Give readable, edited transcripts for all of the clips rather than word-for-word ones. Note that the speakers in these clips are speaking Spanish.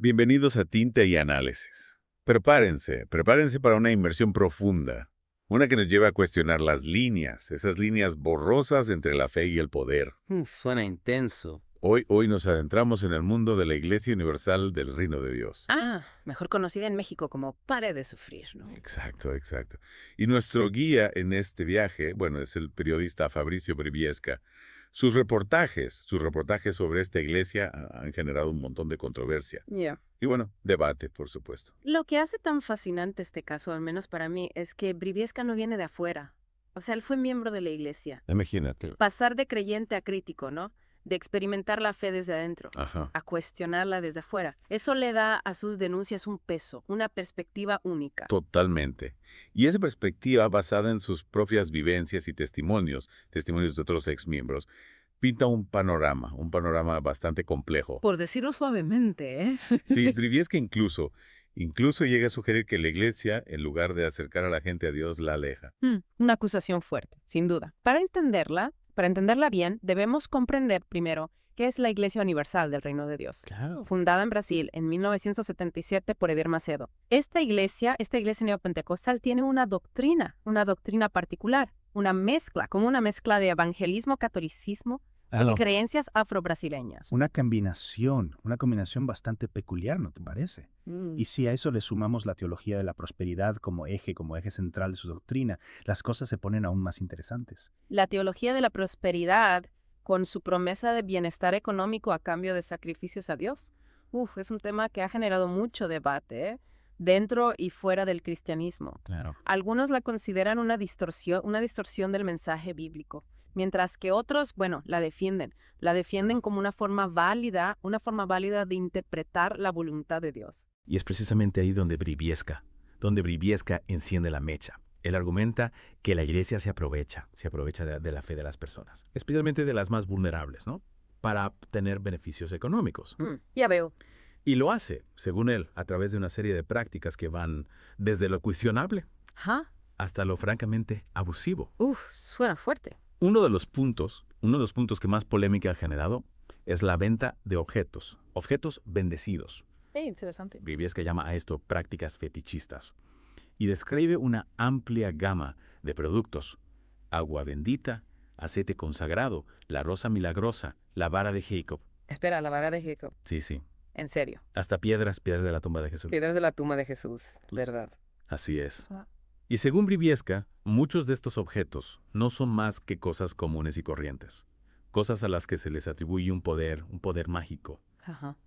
Bienvenidos a Tinta y Análisis. Prepárense para una inmersión profunda, una que nos lleva a cuestionar las líneas, esas líneas borrosas entre la fe y el poder. Suena intenso. Hoy nos adentramos en el mundo de la Iglesia Universal del Reino de Dios. Mejor conocida en México como Pare de Sufrir, ¿no? Exacto. Y nuestro guía en este viaje, bueno, es el periodista Fabricio Briviesca. Sus reportajes sobre esta iglesia han generado un montón de controversia. Y bueno, debate, por supuesto. Lo que hace tan fascinante este caso, al menos para mí, es que Briviesca no viene de afuera. O sea, él fue miembro de la iglesia. Imagínate. Pasar de creyente a crítico, ¿no? De experimentar la fe desde adentro, a cuestionarla desde afuera. Eso le da a sus denuncias un peso, una perspectiva única. Totalmente. Y esa perspectiva, basada en sus propias vivencias y testimonios de otros exmiembros, pinta un panorama bastante complejo. Por decirlo suavemente, ¿eh? Sí, Briviesca incluso llega a sugerir que la iglesia, en lugar de acercar a la gente a Dios, la aleja. Una acusación fuerte, sin duda. Para entenderla bien, debemos comprender primero qué es la Iglesia Universal del Reino de Dios. Claro. Fundada en Brasil en 1977 por Edir Macedo. Esta iglesia neopentecostal tiene una doctrina particular, una mezcla de evangelismo, catolicismo y creencias afrobrasileñas. Una combinación bastante peculiar, ¿no te parece? Y si a eso le sumamos la teología de la prosperidad como eje central de su doctrina, las cosas se ponen aún más interesantes. La teología de la prosperidad, con su promesa de bienestar económico a cambio de sacrificios a Dios, es un tema que ha generado mucho debate, dentro y fuera del cristianismo. Claro. Algunos la consideran una distorsión del mensaje bíblico, mientras que otros, la defienden como una forma válida de interpretar la voluntad de Dios. Y es precisamente ahí donde Briviesca enciende la mecha. Él argumenta que la iglesia se aprovecha de la fe de las personas, especialmente de las más vulnerables, ¿no? Para obtener beneficios económicos. Ya veo. Y lo hace, según él, a través de una serie de prácticas que van desde lo cuestionable hasta lo francamente abusivo. Suena fuerte. Uno de los puntos que más polémica ha generado es la venta de objetos bendecidos. Interesante. Briviesca llama a esto prácticas fetichistas y describe una amplia gama de productos: agua bendita, aceite consagrado, la rosa milagrosa, la vara de Jacob. Espera, la vara de Jacob. Sí. ¿En serio? Hasta piedras de la tumba de Jesús. Piedras de la tumba de Jesús, ¿verdad? Así es. Y según Briviesca, muchos de estos objetos no son más que cosas comunes y corrientes, cosas a las que se les atribuye un poder mágico,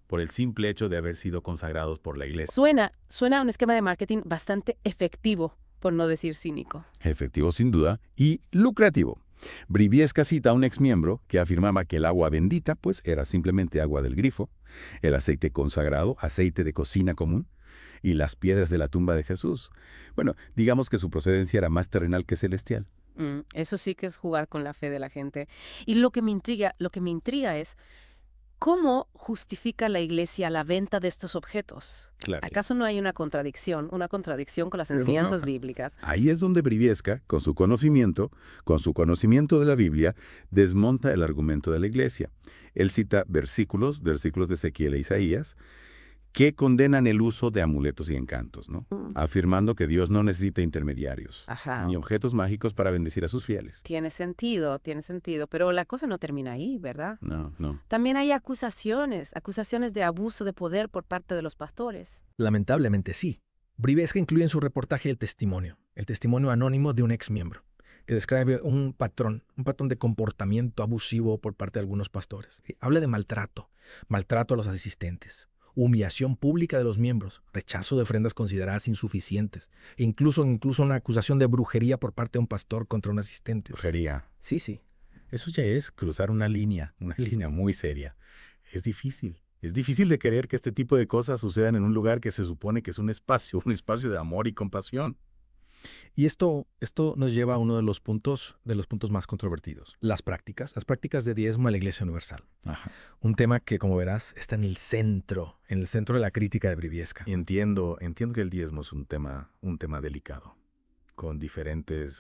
por el simple hecho de haber sido consagrados por la iglesia. Suena a un esquema de marketing bastante efectivo, por no decir cínico. Efectivo sin duda y lucrativo. Briviesca cita a un exmiembro que afirmaba que el agua bendita pues era simplemente agua del grifo, el aceite consagrado, aceite de cocina común, y las piedras de la tumba de Jesús. Bueno, digamos que su procedencia era más terrenal que celestial. Eso sí que es jugar con la fe de la gente. Y lo que me intriga es, ¿cómo justifica la iglesia la venta de estos objetos? Claro. ¿Acaso no hay una contradicción con las enseñanzas bíblicas? Ahí es donde Briviesca, con su conocimiento de la Biblia, desmonta el argumento de la iglesia. Él cita versículos de Ezequiel e Isaías, que condenan el uso de amuletos y encantos, ¿no? Afirmando que Dios no necesita intermediarios ni objetos mágicos para bendecir a sus fieles. Tiene sentido, pero la cosa no termina ahí, ¿verdad? No. También hay acusaciones de abuso de poder por parte de los pastores. Lamentablemente sí. Briviesca incluye en su reportaje el testimonio anónimo de un exmiembro, que describe un patrón de comportamiento abusivo por parte de algunos pastores. Habla de maltrato a los asistentes, humillación pública de los miembros, rechazo de ofrendas consideradas insuficientes, e incluso una acusación de brujería por parte de un pastor contra un asistente. Brujería. Sí. Eso ya es cruzar una línea muy seria. Es difícil de creer que este tipo de cosas sucedan en un lugar que se supone que es un espacio de amor y compasión. Y esto nos lleva a uno de los puntos más controvertidos, las prácticas de diezmo a la Iglesia Universal. Un tema que, como verás, está en el centro de la crítica de Briviesca. Entiendo que el diezmo es un tema delicado, con diferentes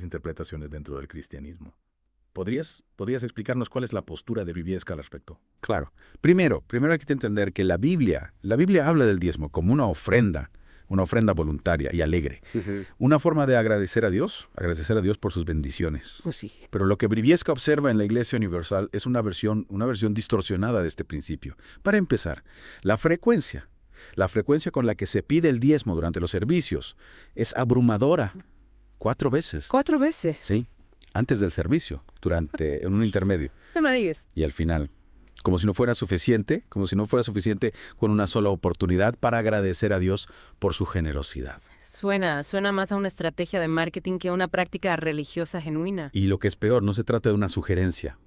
interpretaciones dentro del cristianismo. ¿Podrías explicarnos cuál es la postura de Briviesca al respecto? Claro. Primero hay que entender que la Biblia habla del diezmo como una ofrenda voluntaria y alegre. Una forma de agradecer a Dios por sus bendiciones. Pues sí. Pero lo que Briviesca observa en la Iglesia Universal es una versión distorsionada de este principio. Para empezar, la frecuencia con la que se pide el diezmo durante los servicios es abrumadora. 4 veces. 4 veces. Sí, antes del servicio, en un intermedio. No me digas. Y al final, como si no fuera suficiente con una sola oportunidad para agradecer a Dios por su generosidad. Suena más a una estrategia de marketing que a una práctica religiosa genuina. Y lo que es peor, no se trata de una sugerencia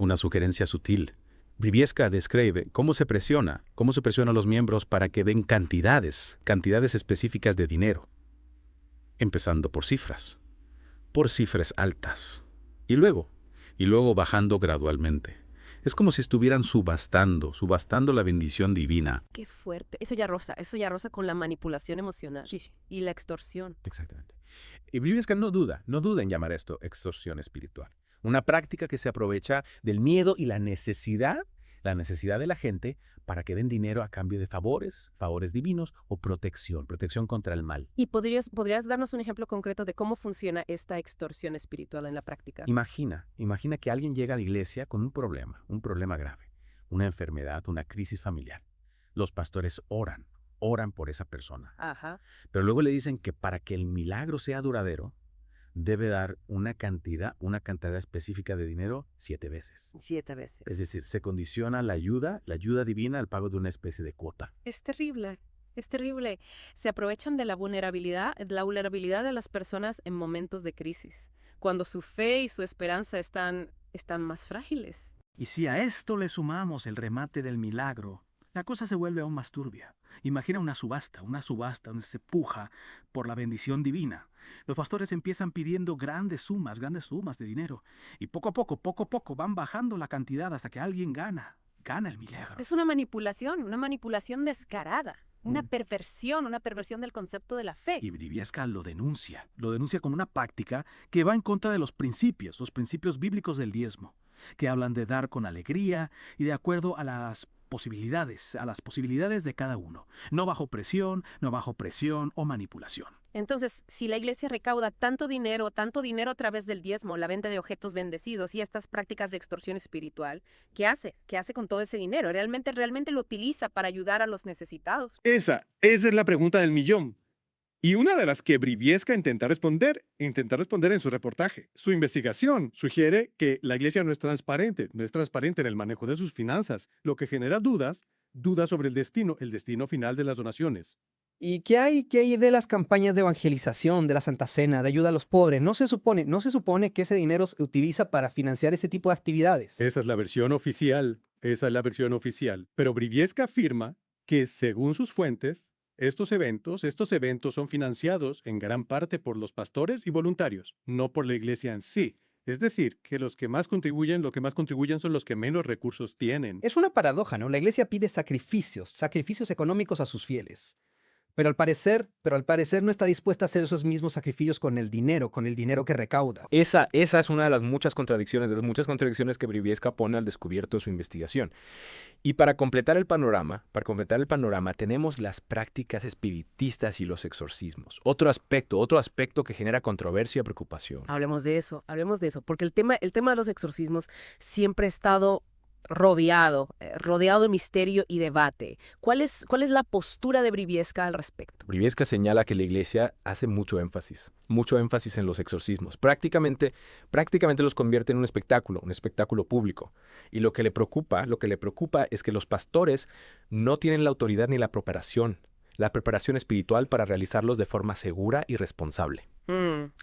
sutil. Briviesca describe cómo se presiona a los miembros para que den cantidades específicas de dinero, empezando por cifras altas, y luego bajando gradualmente. Es como si estuvieran subastando la bendición divina. Qué fuerte. Eso ya roza con la manipulación emocional. Sí. Y la extorsión. Exactamente. Y Briviesca no duda en llamar esto extorsión espiritual. Una práctica que se aprovecha del miedo y la necesidad de la gente para que den dinero a cambio de favores divinos o protección contra el mal. ¿Y podrías darnos un ejemplo concreto de cómo funciona esta extorsión espiritual en la práctica? Imagina que alguien llega a la iglesia con un problema grave, una enfermedad, una crisis familiar. Los pastores oran por esa persona. Ajá. Pero luego le dicen que para que el milagro sea duradero, debe dar una cantidad específica de dinero 7 veces. 7 veces. Es decir, se condiciona la ayuda divina al pago de una especie de cuota. Es terrible. Se aprovechan de la vulnerabilidad de las personas en momentos de crisis, cuando su fe y su esperanza están más frágiles. Y si a esto le sumamos el remate del milagro, la cosa se vuelve aún más turbia. Imagina una subasta donde se puja por la bendición divina. Los pastores empiezan pidiendo grandes sumas de dinero. Y poco a poco van bajando la cantidad hasta que alguien gana el milagro. Es una manipulación descarada, una perversión del concepto de la fe. Y Briviesca lo denuncia como una práctica que va en contra de los principios bíblicos del diezmo, que hablan de dar con alegría y de acuerdo a las posibilidades de cada uno, no bajo presión o manipulación. Entonces, si la iglesia recauda tanto dinero a través del diezmo, la venta de objetos bendecidos y estas prácticas de extorsión espiritual, ¿qué hace? ¿Qué hace con todo ese dinero? ¿Realmente lo utiliza para ayudar a los necesitados? Esa es la pregunta del millón. Y una de las que Briviesca intenta responder en su reportaje. Su investigación sugiere que la iglesia no es transparente en el manejo de sus finanzas, lo que genera dudas sobre el destino final de las donaciones. ¿Y qué hay de las campañas de evangelización, de la Santa Cena, de ayuda a los pobres? ¿No se supone que ese dinero se utiliza para financiar ese tipo de actividades? Esa es la versión oficial. Pero Briviesca afirma que, según sus fuentes, estos eventos son financiados en gran parte por los pastores y voluntarios, no por la iglesia en sí. Es decir, que lo que más contribuyen son los que menos recursos tienen. Es una paradoja, ¿no? La iglesia pide sacrificios económicos a sus fieles. Pero al parecer no está dispuesta a hacer esos mismos sacrificios con el dinero que recauda. Esa es una de las muchas contradicciones que Briviesca pone al descubierto de su investigación. Y para completar el panorama, tenemos las prácticas espiritistas y los exorcismos. Otro aspecto que genera controversia y preocupación. Hablemos de eso, porque el tema de los exorcismos siempre ha estado rodeado de misterio y debate. ¿Cuál es la postura de Briviesca al respecto? Briviesca señala que la iglesia hace mucho énfasis en los exorcismos. Prácticamente los convierte en un espectáculo público. Y lo que le preocupa es que los pastores no tienen la autoridad ni la preparación espiritual para realizarlos de forma segura y responsable.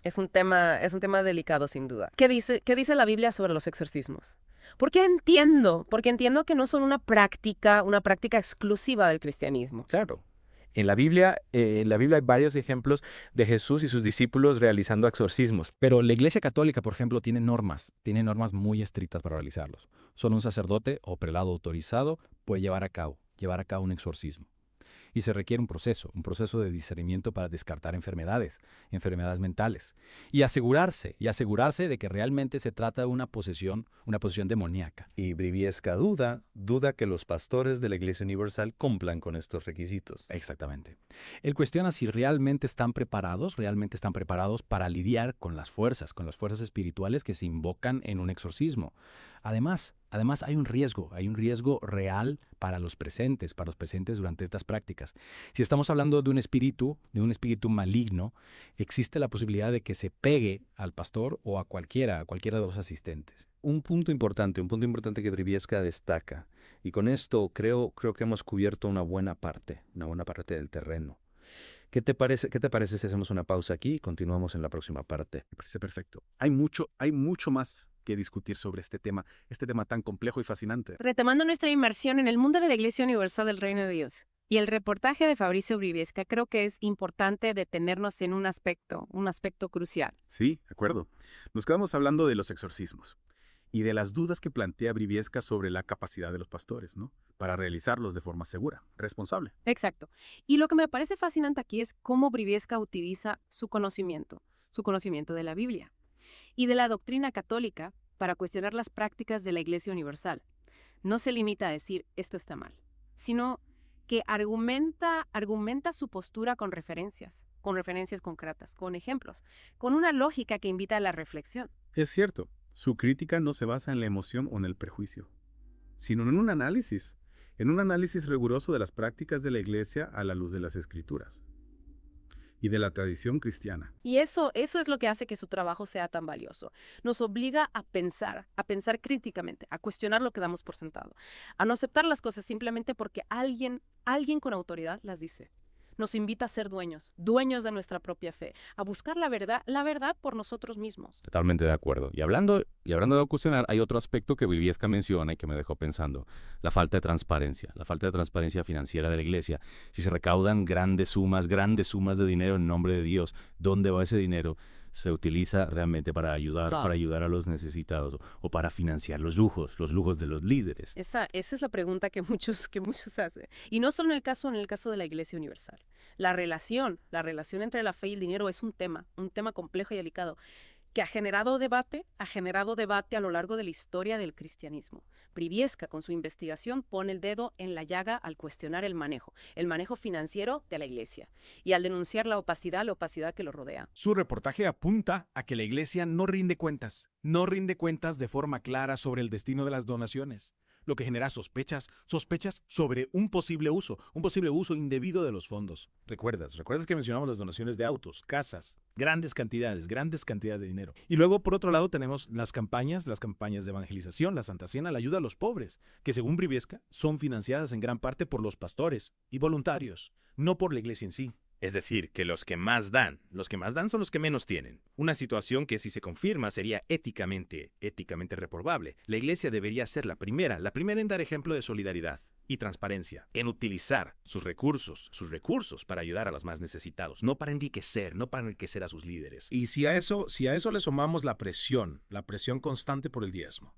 Es un tema delicado, sin duda. ¿Qué dice la Biblia sobre los exorcismos? Porque entiendo que no son una práctica exclusiva del cristianismo. Claro. En la Biblia hay varios ejemplos de Jesús y sus discípulos realizando exorcismos. Pero la Iglesia Católica, por ejemplo, tiene normas muy estrictas para realizarlos. Solo un sacerdote o prelado autorizado puede llevar a cabo un exorcismo. Y se requiere un proceso de discernimiento para descartar enfermedades mentales. Y asegurarse de que realmente se trata de una posesión demoníaca. Y Briviesca duda que los pastores de la Iglesia Universal cumplan con estos requisitos. Exactamente. Él cuestiona si realmente están preparados para lidiar con las fuerzas espirituales que se invocan en un exorcismo. Además hay un riesgo real para los presentes durante estas prácticas. Si estamos hablando de un espíritu maligno, existe la posibilidad de que se pegue al pastor o a cualquiera de los asistentes. Un punto importante que Briviesca destaca, y con esto creo que hemos cubierto una buena parte del terreno. ¿Qué te parece si hacemos una pausa aquí y continuamos en la próxima parte? Me parece perfecto. Hay mucho más que discutir sobre este tema tan complejo y fascinante. Retomando nuestra inmersión en el mundo de la Iglesia Universal del Reino de Dios y el reportaje de Fabricio Briviesca, creo que es importante detenernos en un aspecto crucial. Sí, de acuerdo. Nos quedamos hablando de los exorcismos y de las dudas que plantea Briviesca sobre la capacidad de los pastores, ¿no?, para realizarlos de forma segura, responsable. Exacto. Y lo que me parece fascinante aquí es cómo Briviesca utiliza su conocimiento de la Biblia y de la doctrina católica para cuestionar las prácticas de la Iglesia Universal. No se limita a decir esto está mal, sino que argumenta su postura con referencias concretas, con ejemplos, con una lógica que invita a la reflexión. Es cierto, su crítica no se basa en la emoción o en el prejuicio, sino en un análisis riguroso de las prácticas de la Iglesia a la luz de las Escrituras y de la tradición cristiana. Y eso es lo que hace que su trabajo sea tan valioso. Nos obliga a pensar críticamente, a cuestionar lo que damos por sentado, a no aceptar las cosas simplemente porque alguien con autoridad las dice. Nos invita a ser dueños de nuestra propia fe, a buscar la verdad por nosotros mismos. Totalmente de acuerdo. Y hablando de cuestionar, hay otro aspecto que Briviesca menciona y que me dejó pensando: la falta de transparencia financiera de la Iglesia. Si se recaudan grandes sumas de dinero en nombre de Dios, ¿dónde va ese dinero? ¿Se utiliza realmente para ayudar a los necesitados o para financiar los lujos de los líderes? Esa es la pregunta que muchos hacen. Y no solo en el caso de la Iglesia Universal. La relación entre la fe y el dinero es un tema complejo y delicado que ha generado debate a lo largo de la historia del cristianismo. Briviesca, con su investigación, pone el dedo en la llaga al cuestionar el manejo financiero de la Iglesia y al denunciar la opacidad que lo rodea. Su reportaje apunta a que la Iglesia no rinde cuentas de forma clara sobre el destino de las donaciones, lo que genera sospechas sobre un posible uso indebido de los fondos. ¿Recuerdas que mencionamos las donaciones de autos, casas, grandes cantidades de dinero? Y luego, por otro lado, tenemos las campañas de evangelización, la Santa Cena, la ayuda a los pobres, que según Briviesca son financiadas en gran parte por los pastores y voluntarios, no por la Iglesia en sí. Es decir, que los que más dan son los que menos tienen. Una situación que, si se confirma, sería éticamente reprobable. La Iglesia debería ser la primera en dar ejemplo de solidaridad y transparencia, en utilizar sus recursos para ayudar a los más necesitados, no para enriquecer a sus líderes. Y si a eso le sumamos la presión constante por el diezmo,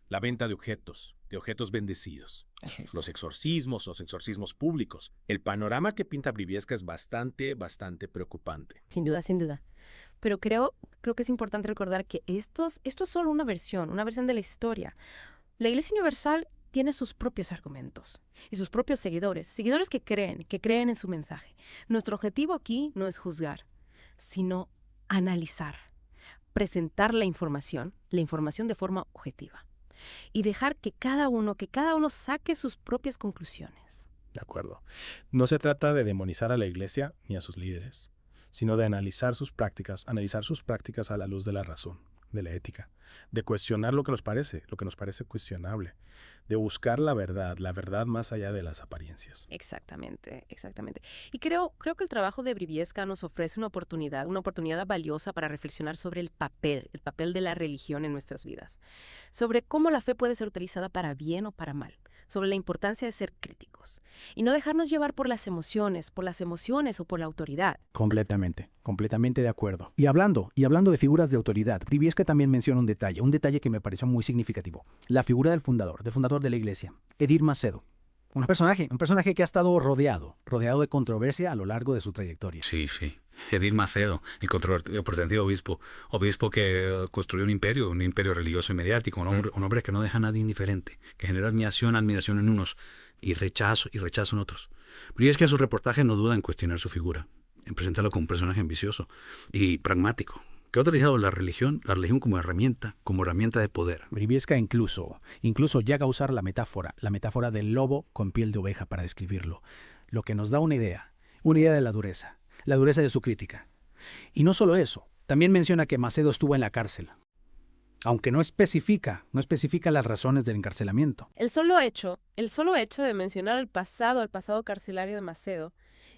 la venta de objetos bendecidos, los exorcismos públicos, el panorama que pinta Briviesca es bastante preocupante. Sin duda. Pero creo que es importante recordar que esto es solo una versión de la historia. La Iglesia Universal tiene sus propios argumentos y sus propios seguidores que creen en su mensaje. Nuestro objetivo aquí no es juzgar, sino analizar, presentar la información de forma objetiva y dejar que cada uno saque sus propias conclusiones. De acuerdo. No se trata de demonizar a la Iglesia ni a sus líderes, sino de analizar sus prácticas a la luz de la razón, de la ética, de cuestionar lo que nos parece cuestionable, de buscar la verdad más allá de las apariencias. Exactamente. Y creo que el trabajo de Briviesca nos ofrece una oportunidad valiosa para reflexionar sobre el papel de la religión en nuestras vidas, sobre cómo la fe puede ser utilizada para bien o para mal, sobre la importancia de ser críticos y no dejarnos llevar por las emociones o por la autoridad. Completamente de acuerdo. Y hablando de figuras de autoridad, Briviesca también menciona un detalle que me pareció muy significativo: la figura del fundador de la Iglesia, Edir Macedo. Un personaje que ha estado rodeado de controversia a lo largo de su trayectoria. Sí. Edil Macedo, el controvertido pretendido obispo que construyó un imperio religioso y mediático, un hombre que no deja a nadie indiferente, que genera admiración en unos y rechazo en otros. Briviesca en su reportaje no duda en cuestionar su figura, en presentarlo como un personaje ambicioso y pragmático, que ha utilizado la religión como herramienta de poder. Briviesca incluso llega a usar la metáfora del lobo con piel de oveja para describirlo, lo que nos da una idea de la dureza de su crítica. Y no solo eso, también menciona que Macedo estuvo en la cárcel, aunque no especifica las razones del encarcelamiento. El solo hecho de mencionar el pasado carcelario de Macedo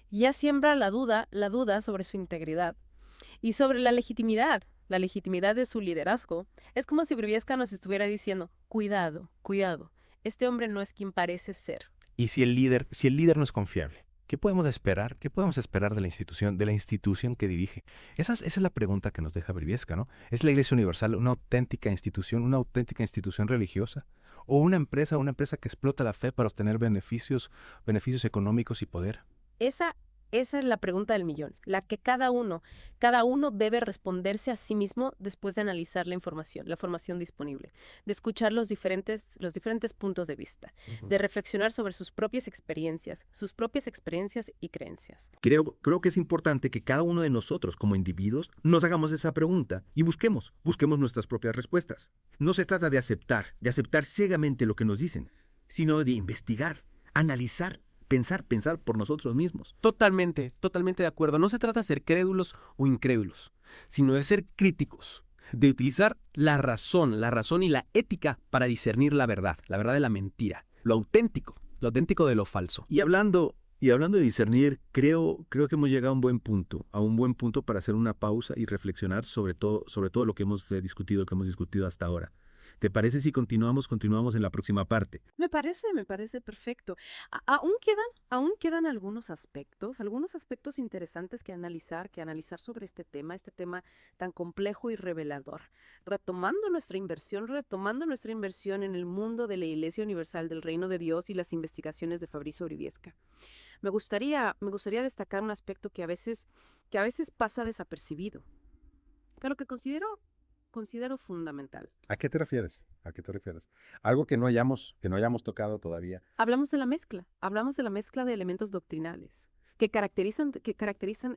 ya siembra la duda sobre su integridad y sobre la legitimidad de su liderazgo. Es como si Briviesca nos estuviera diciendo, cuidado, este hombre no es quien parece ser. Y si el líder no es confiable, ¿qué podemos esperar? ¿Qué podemos esperar de la institución que dirige? Esa es la pregunta que nos deja Briviesca, ¿no? ¿Es la Iglesia Universal una auténtica institución religiosa? ¿O una empresa que explota la fe para obtener beneficios económicos y poder? Esa es la pregunta del millón, la que cada uno debe responderse a sí mismo después de analizar la información disponible, de escuchar los diferentes puntos de vista, de reflexionar sobre sus propias experiencias y creencias. Creo que es importante que cada uno de nosotros como individuos nos hagamos esa pregunta y busquemos nuestras propias respuestas. No se trata de aceptar ciegamente lo que nos dicen, sino de investigar, analizar, pensar por nosotros mismos. Totalmente de acuerdo. No se trata de ser crédulos o incrédulos, sino de ser críticos, de utilizar la razón y la ética para discernir la verdad de la mentira, lo auténtico de lo falso. Y hablando de discernir, creo que hemos llegado a un buen punto para hacer una pausa y reflexionar sobre todo lo que hemos discutido hasta ahora. ¿Te parece si continuamos en la próxima parte? Me parece perfecto. Aún quedan algunos aspectos interesantes que analizar sobre este tema tan complejo y revelador. Retomando nuestra inversión en el mundo de la Iglesia Universal del Reino de Dios y las investigaciones de Fabrizio Briviesca. Me gustaría destacar un aspecto que a veces pasa desapercibido, pero que considero fundamental. ¿A qué te refieres? Algo que no hayamos tocado todavía. Hablamos de la mezcla de elementos doctrinales que caracterizan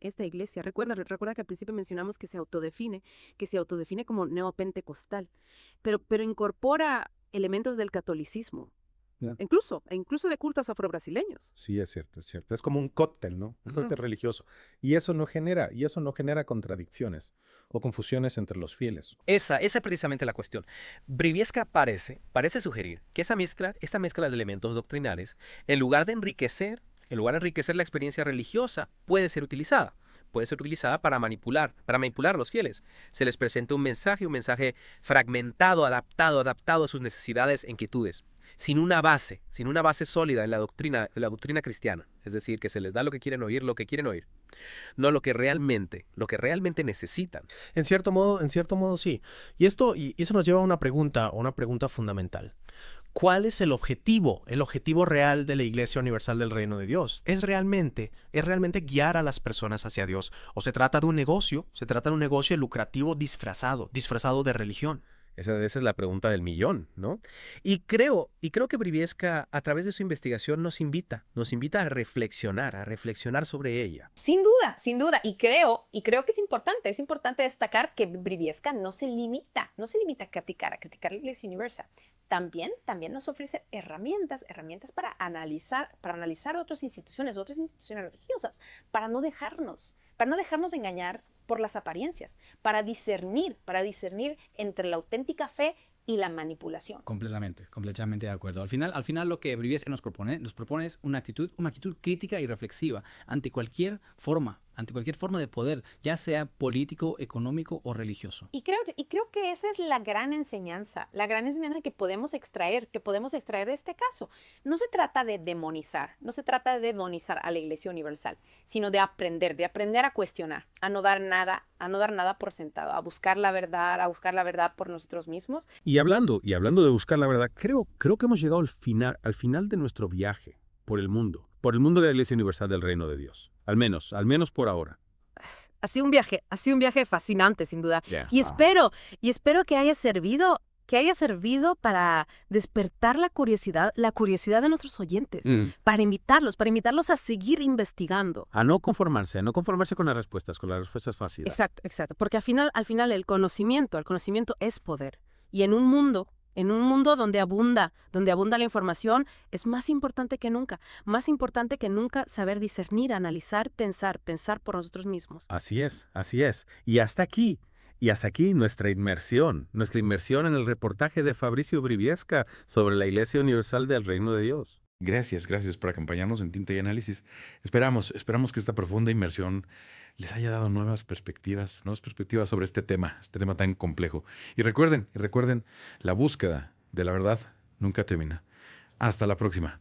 esta iglesia. Recuerda que al principio mencionamos que se autodefine como neopentecostal, pero incorpora elementos del catolicismo. Yeah. Incluso de cultos afrobrasileños. Sí, es cierto. Es como un cóctel, ¿no? Un cóctel religioso. Y eso no genera contradicciones o confusiones entre los fieles. Esa es precisamente la cuestión. Briviesca parece sugerir que esta mezcla de elementos doctrinales, en lugar de enriquecer la experiencia religiosa, puede ser utilizada para manipular a los fieles. Se les presenta un mensaje fragmentado, adaptado a sus necesidades e inquietudes, sin una base sólida en la doctrina cristiana. Es decir, que se les da lo que quieren oír, no lo que realmente necesitan. En cierto modo sí. Y eso nos lleva a una pregunta fundamental. ¿Cuál es el objetivo real de la Iglesia Universal del Reino de Dios? ¿Es realmente guiar a las personas hacia Dios? ¿O se trata de un negocio lucrativo disfrazado de religión? Esa es la pregunta del millón, ¿no? Y creo que Briviesca, a través de su investigación, nos invita a reflexionar sobre ella. Sin duda. Y creo que es importante destacar que Briviesca no se limita a criticar la Iglesia Universal. También nos ofrece herramientas para analizar otras instituciones religiosas, para no dejarnos engañar por las apariencias, para discernir entre la auténtica fe y la manipulación. Completamente de acuerdo. Al final lo que Briviesca nos propone es una actitud crítica y reflexiva ante cualquier forma de poder, ya sea político, económico o religioso. Y creo que esa es la gran enseñanza que podemos extraer de este caso. No se trata de demonizar a la Iglesia Universal, sino de aprender a cuestionar, a no dar nada por sentado, a buscar la verdad por nosotros mismos. Y hablando de buscar la verdad, creo que hemos llegado al final de nuestro viaje por el mundo de la Iglesia Universal del Reino de Dios. Al menos por ahora. Ha sido un viaje fascinante, sin duda. Yeah. Y espero que haya servido para despertar la curiosidad de nuestros oyentes, para invitarlos a seguir investigando. A no conformarse con las respuestas fáciles. Exacto, porque al final el conocimiento es poder. Y en un mundo donde abunda la información, es más importante que nunca saber discernir, analizar, pensar por nosotros mismos. Así es. Y hasta aquí nuestra inmersión en el reportaje de Fabricio Briviesca sobre la Iglesia Universal del Reino de Dios. Gracias por acompañarnos en Tinta y Análisis. Esperamos que esta profunda inmersión les haya dado nuevas perspectivas sobre este tema tan complejo. Y recuerden, la búsqueda de la verdad nunca termina. Hasta la próxima.